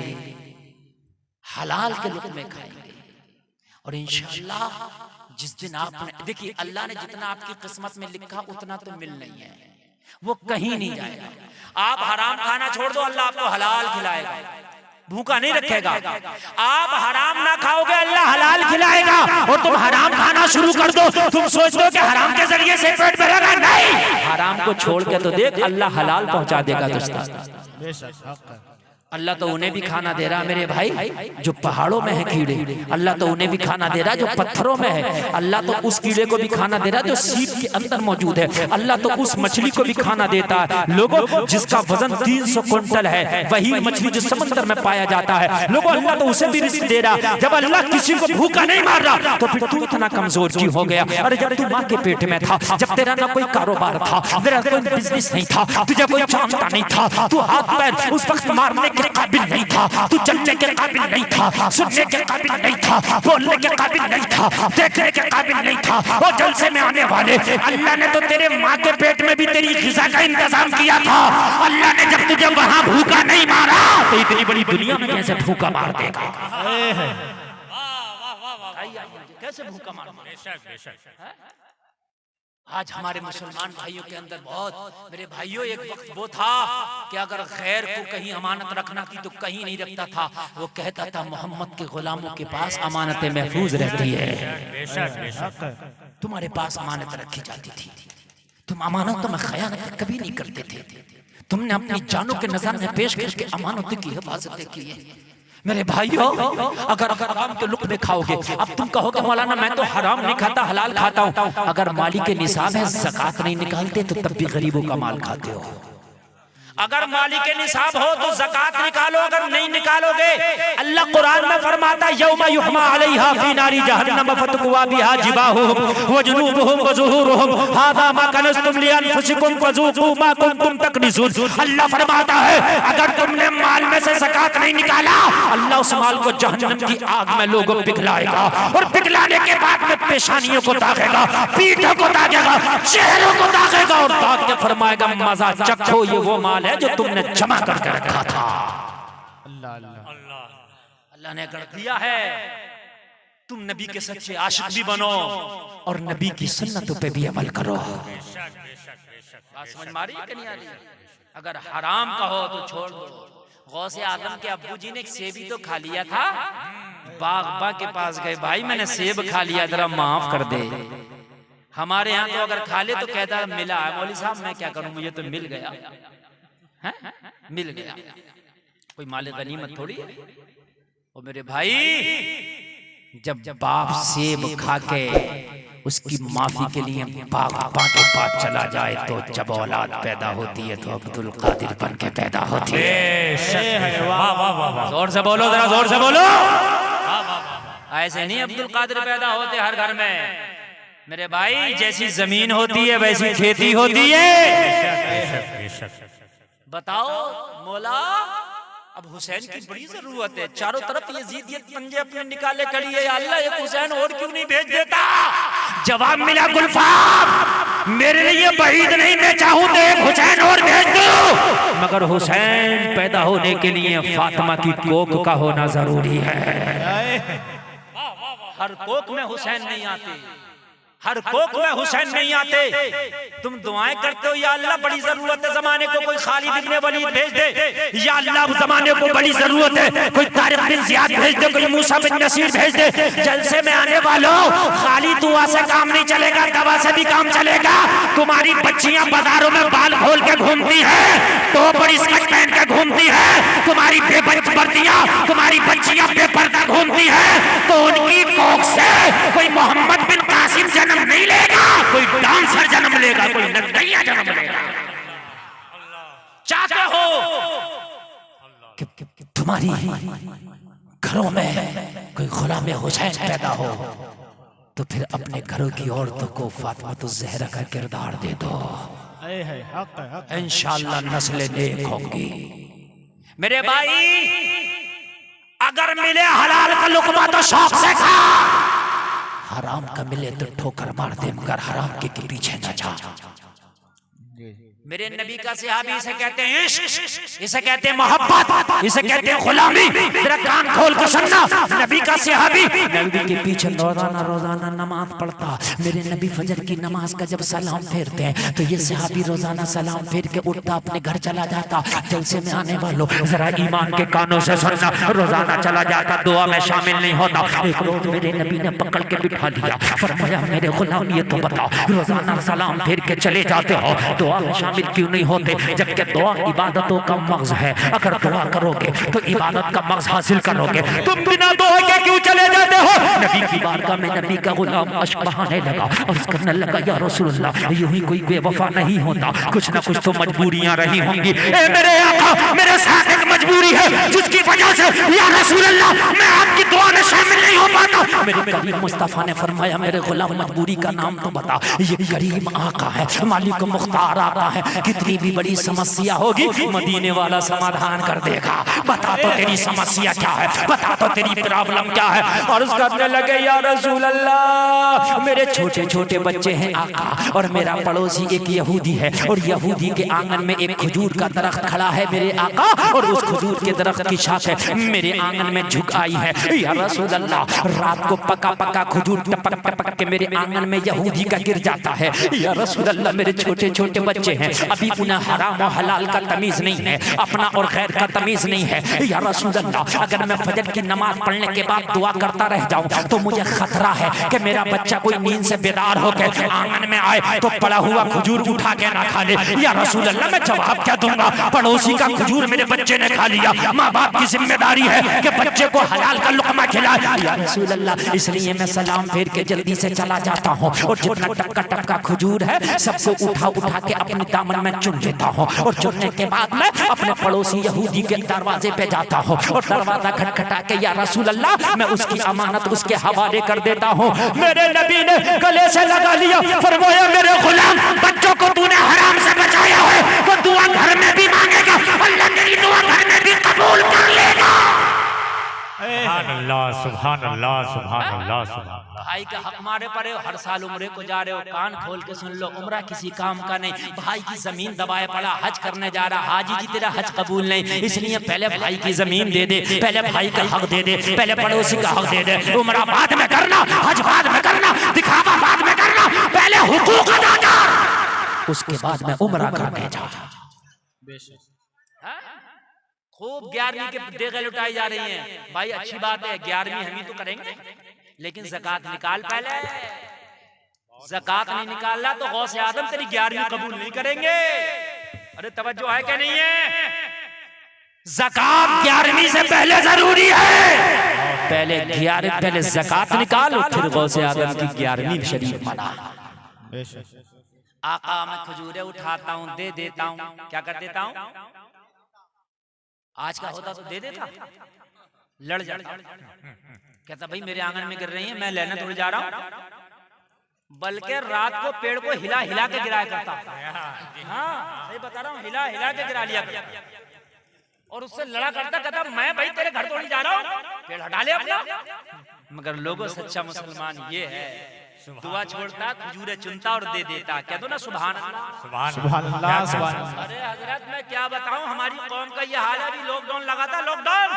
हलाल के लुकमे खाएंगे, और इंशाअल्लाह जिस दिन आपने देखिए, अल्लाह ने जितना आपकी किस्मत में लिखा उतना तो मिल नहीं है, वो कहीं नहीं जाएगा। आप हराम खाना छोड़ दो, अल्लाह आपको हलाल खिलाएगा, भूखा नहीं रखेगा। आप हराम ना खाओगे, अल्लाह हलाल खिलाएगा। और तुम हराम खाना शुरू कर दो, तुम सोच दो कि हराम के जरिए से पेट भरेगा, नहीं। हराम को छोड़ के तो देख, अल्लाह हलाल पहुंचा देगा दोस्तों। अल्लाह तो उन्हें भी खाना दे रहा मेरे भाई जो पहाड़ों में है कीड़े, अल्लाह तो उन्हें भी खाना दे रहा जो पत्थरों में है, अल्लाह तो उस कीड़े को भी खाना दे रहा जो सीप के अंदर मौजूद है, अल्लाह तो उस मछली को भी खाना देता है। लोगों जिसका वजन 300 क्विंटल है, वही मछली जो समंदर में पाया जाता है, लोगों अल्लाह तो उसे भी रिस्क दे रहा। जब अल्लाह किसी को भूखा नहीं मार रहा तो फिर तू इतना कमजोर क्यों हो गया? अरे जब तू माँ के पेट में था, जब तेरा ना कोई कारोबार था, तेरा कोई बिजनेस नहीं था, तुझे कोई चांदा नहीं था, तू हाथ पैर उस वक्त मारने के काबिल नहीं था, तू चलने के काबिल नहीं था, सुनने के काबिल नहीं था, बोलने के काबिल नहीं था, देखने के काबिल नहीं था। और जलसे में आने वाले अल्लाह ने तो तेरे माँ के पेट में भी तेरी ग़िज़ा का इंतजाम किया था। अल्लाह ने जब तुझे वहां भूखा नहीं मारा तो इतनी बड़ी दुनिया में कैसे भूखा मार देगा? कैसे भूखा मार? बेशक बेशक। आज हमारे मुसलमान भाइयों के अंदर बहुत, मेरे भाइयों एक वक्त वो था कि अगर खैर को कहीं अमानत रखना थी तो कहीं नहीं रखता था। वो कहता था मोहम्मद के गुलामों के पास अमानतें महफूज रहती है, तुम्हारे पास अमानत रखी जाती थी, तुम अमानतों में खयानत कभी नहीं करते थे, तुमने अपनी जानों के नजर में पेश करके अमानतों की हिफाजत की है। मेरे भाइयों अगर हराम के लुक्मे खाओगे, अब तुम कहोगे मौलाना मैं तो हराम नहीं खाता हलाल खाता हूँ, अगर माली के निसाब है ज़कात नहीं निकालते तो तब भी गरीबों का माल खाते हो। अगर माली के निसाब हो तो ज़कात निकालो, अगर नहीं निकालोगे अल्लाह कुरान में फरमाता यौमा युहमा अलैहा फी नारी जहन्नम फतकुवा बिहा जिबाहुहुम व जुनूबुहुम व ज़ुहूरुहुम हाज़ा मा कनज़्तुम लिअनफुसिकुम फज़ूक़ू मा कुंतुम तकनिज़ून। अल्लाह फरमाता है अगर तुमने माल में से ज़कात नहीं निकाला, अल्लाह उस माल को जहन्नम की आग में लोगों पिघलाएगा, और पिघलाने के बाद में पेशानियों को दागेगा, पीठों को दागेगा, चेहरों को दागेगा, और दाग के फरमाएगा मजा चखो, ये वो माल है जो तुमने जमा करके रखा था। अल्लाह ने कर दिया है, तुम नबी के सच्चे आशिक भी बनो और नबी की सुन्नतों पे भी अमल करो। बात समझ मारी कि नहीं आ रही? अगर हराम का हो तो छोड़ दो। गौसे आदम के अब्बू जी ने एक सेब ही तो खा लिया था, बागबा के पास गए, भाई मैंने सेब खा लिया जरा माफ कर दे। हमारे यहाँ तो अगर खा ले तो कहता मिला, मौलवी साहब मैं क्या करूं, मुझे तो मिल गया है? मिल गया, कोई माले गनीमत थोड़ी है। और मेरे भाई जब बाप सेब खा के उसकी माफी के लिए बागबा के पास चला जाए तो जब औलाद पैदा होती है तो अब्दुल कादिर बन के पैदा होती है। जोर से बोलो, जरा जोर से बोलो। ऐसे नहीं अब्दुल कादिर पैदा होते हर घर में मेरे भाई, जैसी जमीन होती है वैसी खेती होती है। बताओ मौला, अब हुसैन की बड़ी जरूरत है, चारों तरफ यजीदियत पंजे अपने निकाले खड़ी है, अल्लाह एक हुसैन और क्यों नहीं भेज देता? जवाब मिला गुलफाम, मेरे लिए बहीद नहीं, मैं चाहूं तो एक हुसैन और भेज दो, मगर हुसैन पैदा होने के लिए फातिमा की कोख का होना जरूरी है। हर कोख में हुसैन नहीं आते, हर कोख में हुसैन नहीं आते। तुम दुआएं करते हो या अल्लाह बड़ी जरूरत है जमाने को, कोई खालिद इब्ने वलीद भेज दे, या अल्लाह जमाने को बड़ी जरूरत है कोई तारिक बिन जियाद भेज दे, कोई मूसा बिन नसीर भेज दे। जलसे में आने वालों, खाली दुआ से काम नहीं चलेगा, दवा से भी काम चलेगा। तुम्हारी बच्चियां बाजारों में बाल खोल के घूमती है, टॉप और स्कर्ट पहन के घूमती है, तुम्हारी तुम्हारी बच्चियां बेपर्दा घूमती है, तो उनकी कोख से कोई मोहम्मद बिन कासिम जन्म नहीं लेगा, कोई डांसर जन्म लेगा, कोई नर्तकिया जन्म लेगा। चाहते हो कि तुम्हारी घरों में कोई गुलाम हुसैन पैदा हो, तो फिर अपने घरों की औरतों को फातिमा तो ज़हरा का किरदार दे दो, इंशाअल्लाह नस्लें नेक होंगी। मेरे भाई अगर मिले हलाल का लुकमा तो शौक से खा, हराम का मिले तो ठोकर मार दे, मगर हराम के पीछे न जा। मेरे नबी का सहाबी इसे कहते हैं इश्क, इसे कहते हैं मोहब्बत, इसे कहते हैं गुलामी। तेरा कान खोल कर सुनना, नबी का सहाबी नबी के पीछे रोजाना नमाज पढ़ता। मेरे नबी फजर की नमाज का जब सलाम फेरते हैं तो ये सहाबी रोजाना सलाम फेर के उठता, अपने घर चला जाता। जलसे में आने वालों जरा ईमान के कानों से सुनना, रोजाना चला जाता, दुआ में शामिल नहीं होता। एक रोज मेरे नबी ने पकड़ के बिठा दिया, फरमाया मेरे गुलाम ये तो बताओ, रोजाना सलाम फेर के चले जाते हो, दुआ में शामिल क्यों नहीं होते? जबकि दुआ इबादतों का मग़ज़ है, अगर दुआ करोगे तो इबादत का मग़ज़ हासिल करोगे। तुम बिना दुआ के क्यों चले जाते हो? नबी की बारगाह में नबी का गुलाम अश्क बहाने लगा और करने लगा, या रसूलल्लाह यूं ही कोई बेवफा नहीं होता, कुछ ना कुछ तो मजबूरियां रही होंगी। ए मेरे आका, मेरे साथ एक मजबूरी है जिसकी वजह से या रसूलल्लाह मैं आपकी दुआ में शामिल नहीं हो पाता। मेरे करीम मुस्तफा ने फरमाया, मेरे गुलाम मजबूरी का नाम तो बता। ये करीम आका है, मालिक मुख्तार आता है, कितनी भी बड़ी समस्या होगी मदीने वाला समाधान कर देगा। बता तो तेरी समस्या क्या है, बता तो तेरी प्रॉब्लम क्या है। और उस करने लगे या रसूल अल्लाह, मेरे छोटे छोटे बच्चे हैं आका, और मेरा पड़ोसी एक यहूदी है, और यहूदी के आंगन में एक खजूर का दरख्त खड़ा है मेरे आका, और उस खजूर के दरख्त की शाखें मेरे आंगन में झुक आई है। या रसूल अल्लाह, रात को पका पका खजूर टपक टपक के मेरे आंगन में यहूदी का गिर जाता है। या रसूल अल्लाह, मेरे छोटे छोटे बच्चे हैं, अभी उन्हें हराम और हलाल का तमीज नहीं है, अपना और गैर का तमीज नहीं है। या रसूल अल्लाह, अगर मैं फजर की नमाज पढ़ने के बाद दुआ करता रह जाऊं तो मुझे खतरा है कि मेरा बच्चा कोई नींद से बेदार होकर आंगन में आए तो पड़ा हुआ खजूर उठा के ना खा ले। या रसूल अल्लाह, मैं जवाब क्या दूंगा? पड़ोसी का खजूर मेरे बच्चे ने खा लिया, माँ बाप की जिम्मेदारी है कि बच्चे को हलाल का लुकमा खिलाए। या रसूल अल्लाह, इसलिए मैं सलाम फेर के जल्दी से चला जाता हूँ, और जितना टपका टपका खजूर है सबको उठा उठा के अपने दामन में चुन लेता हूँ, और चुनने के बाद मैं अपने पड़ोसी यहूदी के दरवाजे पे जाता हूँ, और दरवाजा खटखटा के या रसूल अल्लाह, मैं उसकी अमानत उसके हवाले कर देता हूँ। मेरे नबी ने गले से लगा लिया, फरमाया मेरे गुलाम, बच्चों को तूने हराम से बचाया है, वो दुआ घर में भी मांगेगा, अल्लाह तेरी दुआ घर में भी कबूल कर लेगा। सुभान अल्लाह, सुभान अल्लाह, सुभान अल्लाह, सुभान अल्लाह। भाई का हक मारे पड़े हो, हर साल उम्रे को जा रहे हो, कान खोल के सुन लो, उम्रा किसी काम का नहीं। भाई की जमीन दबाए पड़ा, हज करने जा रहा, हाजी जी तेरा हज कबूल नहीं, इसलिए पहले भाई की जमीन दे दे, पहले भाई का हक दे दे, पहले पड़ोसी का हक दे दे। उम्रा बाद में करना, हज बाद में करना, दिखावा बाद में करना, पहले हुकूक अदा कर, उसके बाद में उम्रा करने जा। खूब 11वीं के देगे लुटाई जा रही हैं भाई, अच्छी बात है, 11वीं हम ही तो करेंगे, लेकिन ज़कात निकाल पहले। ज़कात नहीं निकालना तो गौसे आदम तेरी 11वीं कबूल नहीं करेंगे। अरे तवज्जो है क्या नहीं है? ज़कात 11वीं से पहले जरूरी है, पहले ज़कात निकालो, फिर गौसे आदम की 11वीं शरीफ मना। आका मैं खजूरें उठाता हूँ, दे देता हूँ, क्या कर देता हूँ? आज का होता तो दे देता, लड़ जाता, कहता भाई मेरे आंगन में गिर रही है, मैं लेने थोड़ी जा रहा हूँ, बल्कि रात को पेड़ को हिला हिला के गिराया करता। हाँ सही बता रहा हूँ, हिला हिला के गिरा लिया करता, और उससे लड़ा करता, कहता मैं भाई तेरे घर तो नहीं जा रहा हूँ, पेड़ हटा ले अपना। मगर लोगों सच्चा मुसलमान ये है, दुआ छोड़ता, खजूरें चुनता और दे देता। कह दो ना सुभान अल्लाह, सुभान अल्लाह, सुभान अल्लाह। अरे हजरत मैं क्या बताऊं, हमारी कौम का ये हाल है। अभी लॉकडाउन लगा था, लॉकडाउन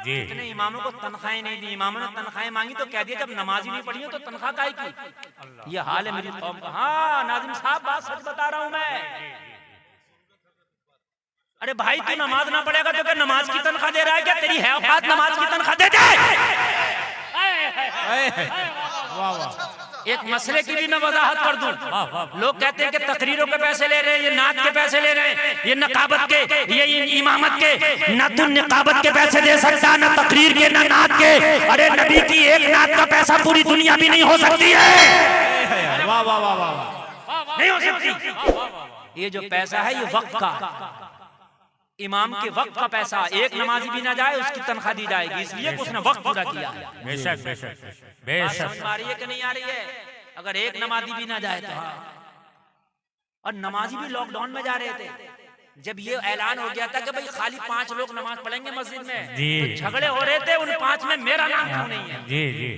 जी, इतने इमामों को तनख्वाहें नहीं दी, इमामों ने तनख्वाहें मांगी तो कह दिया जब नमाज ही नहीं पढ़ी हो तो तनख्वाह काहे की। ये हाल है मेरी कौम का। हाँ नाज़िम साहब, बात सच बता रहा हूं मैं। अरे भाई तू नमाज ना पढ़ेगा तो क्या नमाज की तनख्वाह दे रहा है क्या? तेरी है औकात नमाज की तनख्वाह दे दे। एक मसले की भी मैं वजाहत कर दूं। लोग कहते हैं कि तकरीरों के पैसे ले रहे हैं, ये नात के पैसे ले रहे हैं, ये नकाबत के, ये इमामत के। ना तू नकाबत के पैसे दे सकता, ना तकरीर के, ना नात के। अरे नबी की एक नात का पैसा पूरी दुनिया भी नहीं हो सकती है। वाह वाह वाह वाह, नहीं हो सकती। ये जो पैसा है ये वक्त का, इमाम के वक्त का पैसा, एक नमाजी भी ना जाए उसकी तनख्वाह दी जाएगी, इसलिए उसने वक्त पूरा किया। बेशक बेशक बेशक। समझ आ रही है कि नहीं आ रही है? अगर एक नमाजी भी ना जाए तो। और नमाजी भी लॉकडाउन में जा रहे थे, जब ये ऐलान हो गया था कि भाई खाली 5 लोग नमाज पढ़ेंगे मस्जिद में, तो झगड़े हो रहे थे उन 5 में मेरा नाम क्यों नहीं है। जी जी,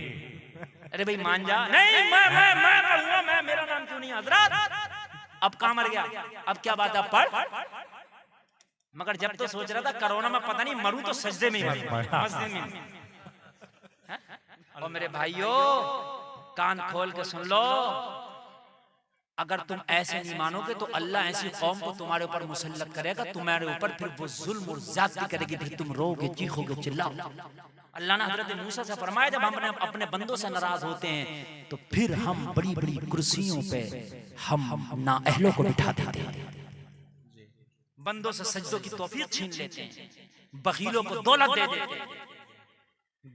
अरे भाई मान जा, नहीं मैं कहूंगा, मैं मेरा नाम क्यों नहीं हजरत। अब कहाँ मर गया, अब क्या बात है, पढ़। मगर जब तो सोच रहा था कोरोना में पता नहीं मरूं तो सजदे में ही मरूं, मस्जिद में। और मेरे भाइयों कान खोल के सुन लो, अगर तुम ऐसे नहीं मानोगे तो अल्लाह ऐसी कौम को तुम्हारे ऊपर मुसल्लत करेगा, तुम्हारे ऊपर फिर वो जुल्म और ज्यादती करेगी, फिर तुम रोगे, चीखोगे, चिल्लाओगे। अल्लाह ने हजरत मूसा से फरमाया जब हम अपने बंदों से नाराज होते हैं तो फिर हम बड़ी बड़ी कुर्सियों पे हम नाअहलों को बिठा देते हैं, बंदों से सजदों की तौफीक छीन लेते हैं, बखीलों को दौलत दे देते हैं,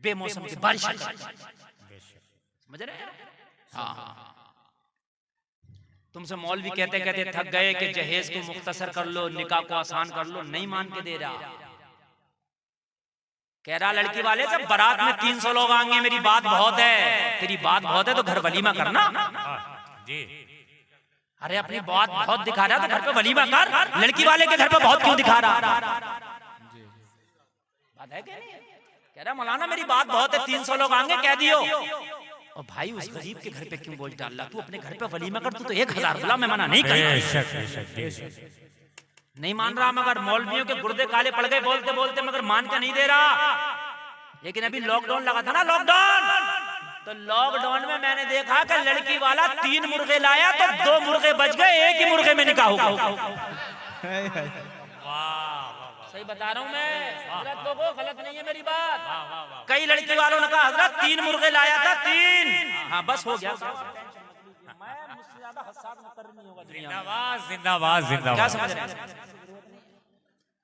बेमौसम की बारिश समझ रहे हैं। हाँ तुमसे मौलवी कहते कहते थक गए कि जहेज को मुख्तसर कर लो, निकाह को आसान कर लो, नहीं मान के दे रहा। कह रहा लड़की वाले जब बारात में 300 लोग आएंगे, मेरी बात बहुत है, तेरी बात बहुत है तो घर वलीमा करना। जी अरे अपनी बात बहुत दिखा रहा, तो घर पे वलीमा कर, लड़की वाले के घर पे बहुत क्यों दिखा रहा? बात है क्या नहीं? कह रहा मौलाना मेरी बात बहुत है, 300 लोग आएंगे कह दियो। और भाई उस गरीब के घर पे क्यों बोझ डाल रहा? तू अपने घर पे वलीमा कर, तू तो 1000 बुला, मैं मना नहीं करूंगा। नहीं मान रहा, मगर मौलवियों के गुर्दे काले पड़ गए बोलते बोलते, मगर मान के नहीं दे रहा। लेकिन अभी लॉकडाउन लगा था ना, लॉकडाउन, तो लॉकडाउन में मैंने देखा कि लड़की वाला 3 मुर्गे लाया तो 2 मुर्गे बच गए, एक ही मुर्गे में निकाह होगा। सही बता रहा हूँ मैं, हजरत लोगों, गलत नहीं है मेरी बात। कई लड़की वालों ने कहा हजरत 3 मुर्गे लाया था, 3, हाँ बस हो गया। जिंदाबाद जिंदाबाद जिंदाबाद। क्या समझ रहे हैं?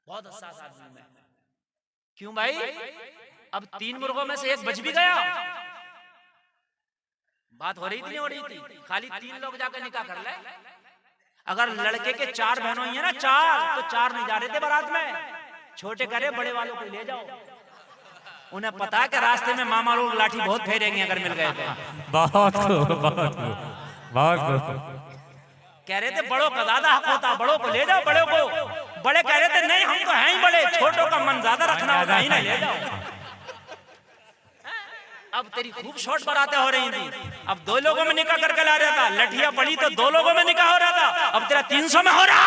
बहुत हसास आदमी मैं। क्यों भाई? अब 3 मुर्गों में से एक बच भी गया। बात हो रही थी नहीं हो रही थी? खाली 3 लोग जाकर निकाह कर ले। अगर लड़के के 4 बहनों ही है ना, 4, तो 4 नहीं जा रहे थे बारात में। छोटे करे बड़े वालों को ले जाओ। उन्हें पता है कि रास्ते में मामा लोग लाठी बहुत फेरेंगे अगर मिल गए थे। बहुत कह रहे थे बड़ों का ज्यादा हक होता, बड़ों को ले जाओ, बड़ों को। बड़े कह रहे थे नहीं हम तो हैं ही बड़े, छोटों का मन ज्यादा रखना होगा, ही नहीं ले जाओ। अब तेरी खूब शॉर्ट बारातें हो रही थी। अब 2 लोगों में निकाह करके ला रहा था, लठिया पड़ी तो 2 लोगों में निकाह हो रहा था। अब तेरा 300 में हो रहा।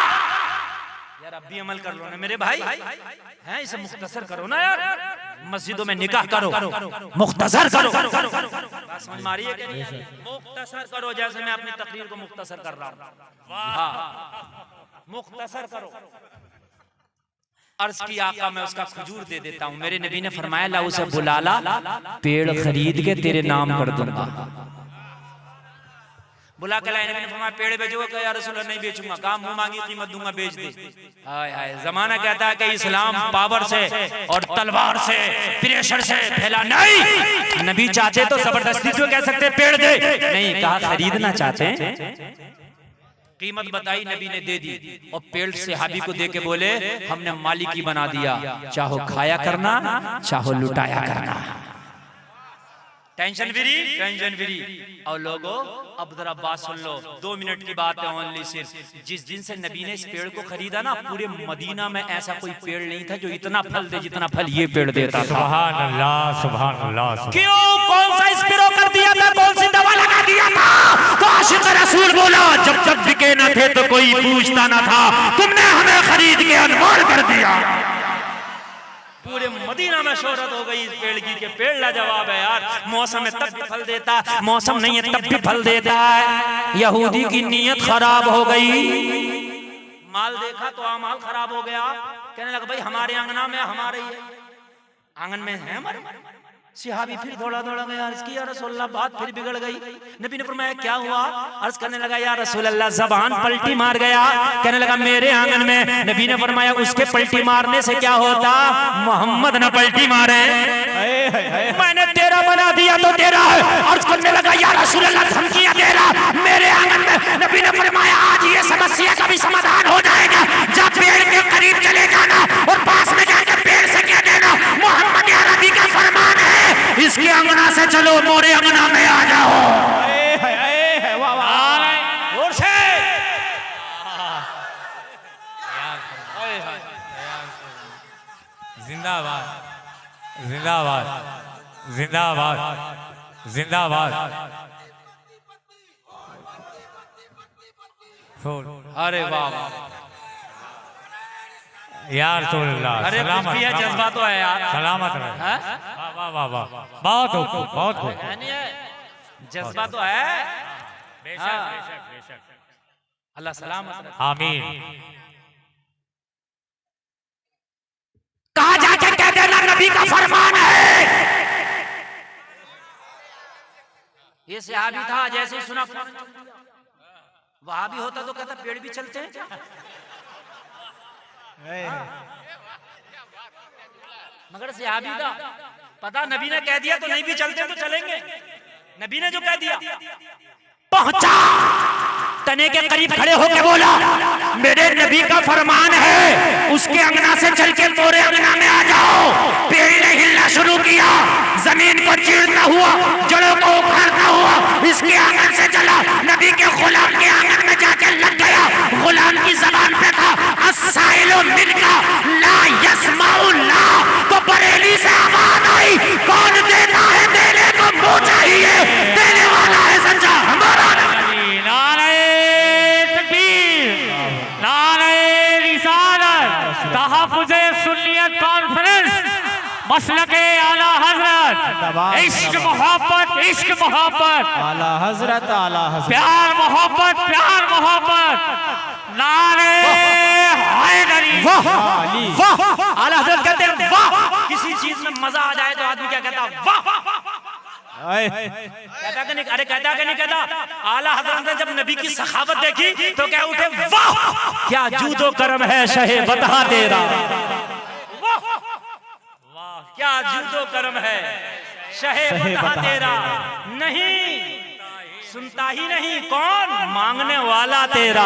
यार अब भी अमल कर लो ना मेरे भाई, हैं इसे मुख्तसर करो ना यार। मस्जिदों में निकाह करो, मुख्तसर करो। समझ मारी है कि नहीं? मुख्तसर करो, जैसे मैं अपनी तकरीर को मुख्तसर कर रहा हूँ। हाँ, मुख्तसर करो। अर्ज की आका मैं उसका खजूर दे देता हूँ। मेरे नबी ने फरमाया ला उसे बुला ला, पेड़ खरीद के तेरे नाम कर दूंगा। बुला के लाए, नबी ने फरमाया पेड़ बेचोगे? कहा या रसूल नहीं बेचूंगा। कहा मुंह मांगी कीमत दूंगा, बेच दे। हाय हाय, जमाना कहता है कि इस्लाम पावर से और तलवार से, प्रेशर से फैला नहीं। नबी चाहते तो जबरदस्ती जो कह सकते पेड़ दे, नहीं कहा खरीदना चाहते हैं। कीमत बताई, नबी ने दे दी। और पेड़ सहाबी को दे के बोले हमने मालिकी बना दिया, चाहो खाया करना, चाहो लुटाया करना। Tension free, tension free. और लोगों अब जरा बात सुन लो, 2 मिनट की बात है ओनली सिर्फ। जिस दिन से नबी ने इस पेड़ को खरीदा ना, पूरे मदीना में ऐसा कोई पेड़ नहीं था जो इतना फल दे जितना फल ये पेड़ देता था। सुभान अल्लाह सुभान अल्लाह। क्यों? कौन सा स्प्रे कर दिया था, कौन सी दवा लगा दिया था? तो आशिक रसूल बोला जब तक बिके न थे तो कोई पूछता न था, तुमने हमें खरीद के अनमोल कर दिया। पूरे मदीना में शोहरत हो गई इस पेड़ की के पेड़ लाजवाब है यार। मौसम में तब भी फल देता, मौसम नहीं है तब भी फल देता है। यहूदी की नीयत खराब हो गई, माल देखा तो माल खराब हो गया। कहने लगा भाई हमारे आंगना में हमारे ही आंगन में है हमारे। सिहाबी फिर दौड़ा दौड़ा गया, अर्ज की या रसूल अल्लाह, बात फिर बिगड़ गई। नबी ने फरमाया क्या हुआ? अर्ज करने लगा या रसूल अल्लाह जबान पलटी मार गया। कहने लगा मेरे आंगन में। नबी ने फरमाया उसके पलटी मारने से क्या होता, मोहम्मद न पलटी मारे, मैंने तेरा बना दिया तो तेरा है। अर्ज करने लगा या रसूल अल्लाह धमकियां दे रहा मेरे आंगन में। नबी ने फरमाया आज ये समस्या का भी समाधान हो जाएगा। जब पेड़ के करीब चले जाना और पास में जाकर पेड़ से कह देना मोहम्मद अरबी का फरमान है, इसके अंगना से चलो मोरे अंगना में आ जाओ। और से जिंदाबाद जिंदाबाद जिंदाबाद जिंदाबाद। अरे वाह यार रसूलुल्लाह, अरे कुछ भी है, जज्बा तो है यार। सलामत रहे। वाह वाह वाह वाह, बहुत खूब बहुत खूब। जज्बा तो है। बेशक बेशक बेशक। अल्लाह सलामत रखे। आमीन। कहा जाके कह देना नबी का फरमान है। ये सहाबी था, जैसे ही सुना वहां भी होता तो कहता पेड़ भी चलते हैं क्या? मगर सहाबी था, पता नबी ने कह दिया तो नहीं भी चलते तो चलेंगे। नबी ने जो कह दिया पहुंचा, तने के करीब खड़े होकर बोला, मेरे नबी का फरमान है उसके अंगना से चल के मोरे अंगना में आ जाओ। पेड़ ने हिलना शुरू किया, जमीन को चीरता हुआ, जड़ों को उखाड़ता हुआ इसके आंगन से चला, नबी के गुलाम के आंगन में जाके लग गया। गुलाम की जबान पे था अस्साइलु मिनका ला यस्माउ ला, तो बरेली से आवाज आई, कौन देता है, देने को मुंह चाहिए, देने वाला है सच्चा हमारा। सुन्नियत कॉन्फ्रेंस मसलके आला हजरत, इश्क मोहब्बत, इश्क मोहब्बत, आला हजरत, आला हजरत, प्यार मोहब्बत, प्यार मोहब्बत, नारे हैदरी। वाह वाह, आला हजरत कहते हैं वाह। किसी चीज में मजा आ जाए तो आदमी क्या कहता है, वाह। कहता कि नहीं, अरे कहता कि नहीं कहता। आला हजरत ने जब नबी की सखावत देखी तो क्या उठे, वाह क्या जूदो करम है शहे बता तेरा, वाह क्या जूदो करम है शहे बता तेरा। नहीं सुनता ही नहीं, कौन मांगने वाला तेरा।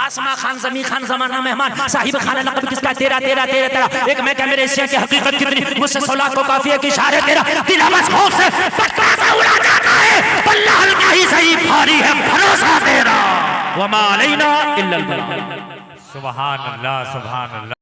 आसमा खान, जमी खान, जमाना मेहमान, साहिब खाना लक़ब किसका, तेरा तेरा तेरा तेरा। एक मैं क्या मेरे एशिया की हकीकत कितनी, मुझसे सौला को काफी है कि इशारे तेरा। दिल आवाज खौफ से पटका सा उड़ा जाता है, पल्ला हल्का ही सही भारी है भरोसा तेरा। वमा अलैना इल्लल बलाग। सुभान अल्लाह, सुभान अल्लाह।